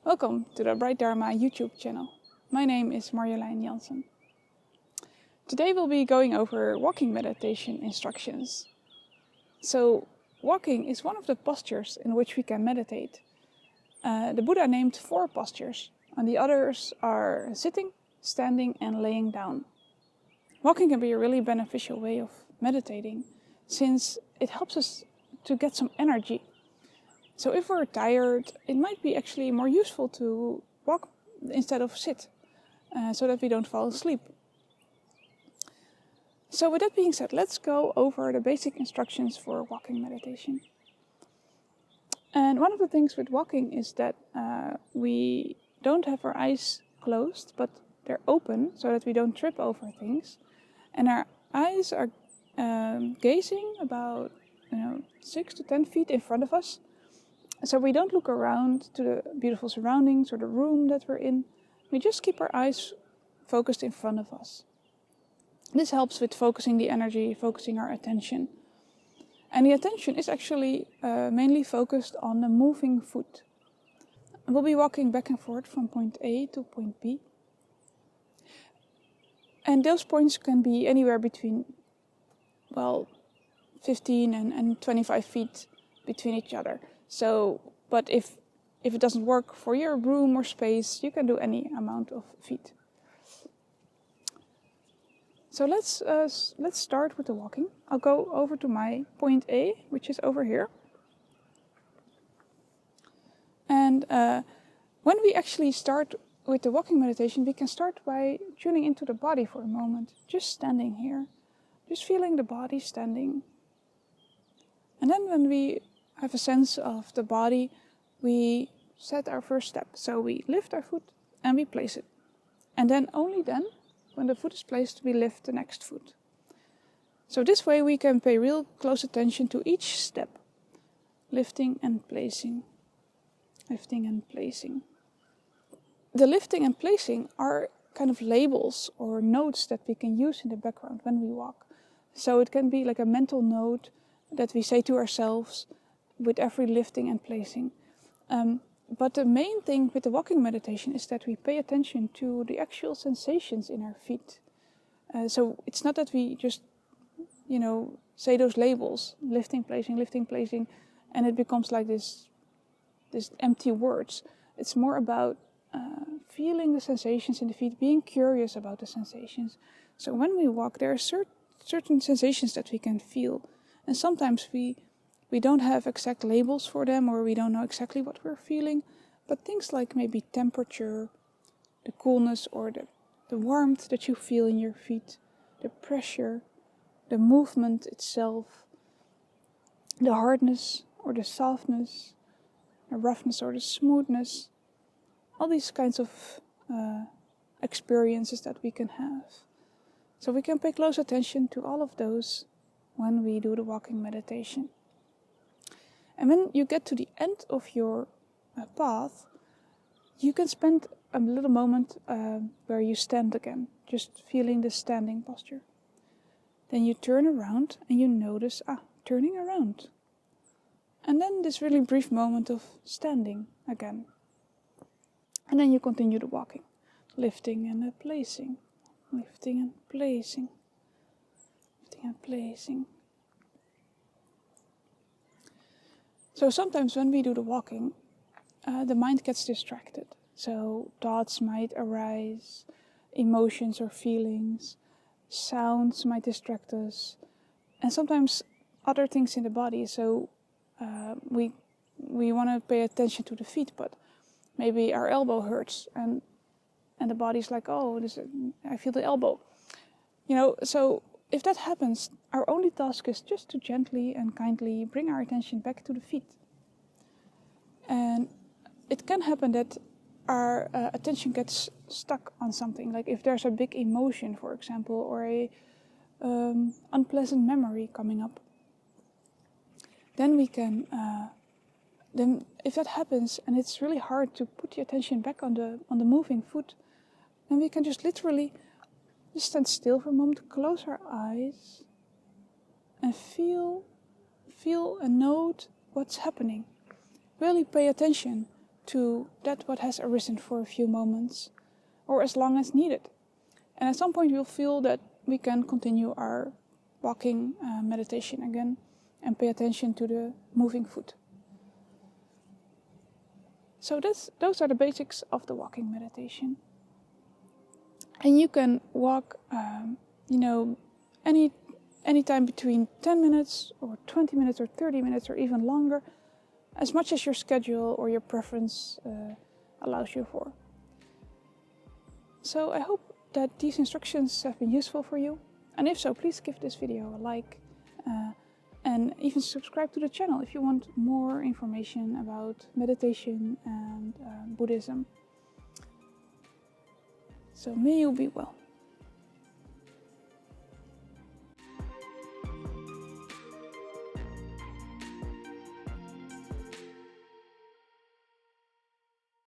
Welcome to the Bright Dharma YouTube channel. My name is Marjolein Jansen. Today we'll be going over walking meditation instructions. So, walking is one of the postures in which we can meditate. The Buddha named 4 postures, and the others are sitting, standing, and laying down. Walking can be a really beneficial way of meditating, since it helps us to get some energy. So if we're tired, it might be actually more useful to walk instead of sit, so that we don't fall asleep. So with that being said, let's go over the basic instructions for walking meditation. And one of the things with walking is that we don't have our eyes closed, but they're open so that we don't trip over things. And our eyes are gazing about 6 to 10 feet in front of us. So we don't look around to the beautiful surroundings or the room that we're in. We just keep our eyes focused in front of us. This helps with focusing the energy, focusing our attention. And the attention is actually mainly focused on the moving foot. We'll be walking back and forth from point A to point B. And those points can be anywhere between, 15 and 25 feet between each other. So, but if it doesn't work for your room or space, you can do any amount of feet. So let's start with the walking. I'll go over to my point A, which is over here. And when we actually start with the walking meditation, we can start by tuning into the body for a moment, just standing here, just feeling the body standing. And then when we have a sense of the body, we set our first step. So we lift our foot and we place it. And then only then, when the foot is placed, we lift the next foot. So this way we can pay real close attention to each step. Lifting and placing. Lifting and placing. The lifting and placing are kind of labels or notes that we can use in the background when we walk. So it can be like a mental note that we say to ourselves with every lifting and placing. But the main thing with the walking meditation is that we pay attention to the actual sensations in our feet. So it's not that we just, say those labels, lifting, placing, and it becomes like this empty words. It's more about feeling the sensations in the feet, being curious about the sensations. So when we walk, there are certain sensations that we can feel. And sometimes we don't have exact labels for them, or we don't know exactly what we're feeling, but things like maybe temperature, the coolness or the warmth that you feel in your feet, the pressure, the movement itself, the hardness or the softness, the roughness or the smoothness, all these kinds of experiences that we can have. So we can pay close attention to all of those when we do the walking meditation. And when you get to the end of your path, you can spend a little moment where you stand again, just feeling the standing posture. Then you turn around and you notice, turning around. And then this really brief moment of standing again. And then you continue the walking, lifting and placing, lifting and placing, lifting and placing. So sometimes when we do the walking, the mind gets distracted. So thoughts might arise, emotions or feelings, sounds might distract us, and sometimes other things in the body. So we want to pay attention to the feet, but maybe our elbow hurts, and the body's like, I feel the elbow. So if that happens, our only task is just to gently and kindly bring our attention back to the feet. And it can happen that our attention gets stuck on something, like if there's a big emotion, for example, or a unpleasant memory coming up. Then we can, if that happens and it's really hard to put the attention back on the moving foot, then we can just literally just stand still for a moment, close our eyes, and feel and note what's happening. Really pay attention to that what has arisen for a few moments, or as long as needed. And at some point we'll feel that we can continue our walking meditation again and pay attention to the moving foot. So those are the basics of the walking meditation. And you can walk, any time between 10 minutes or 20 minutes or 30 minutes or even longer, as much as your schedule or your preference allows you for. So I hope that these instructions have been useful for you. And if so, please give this video a like and even subscribe to the channel if you want more information about meditation and Buddhism. So may you be well.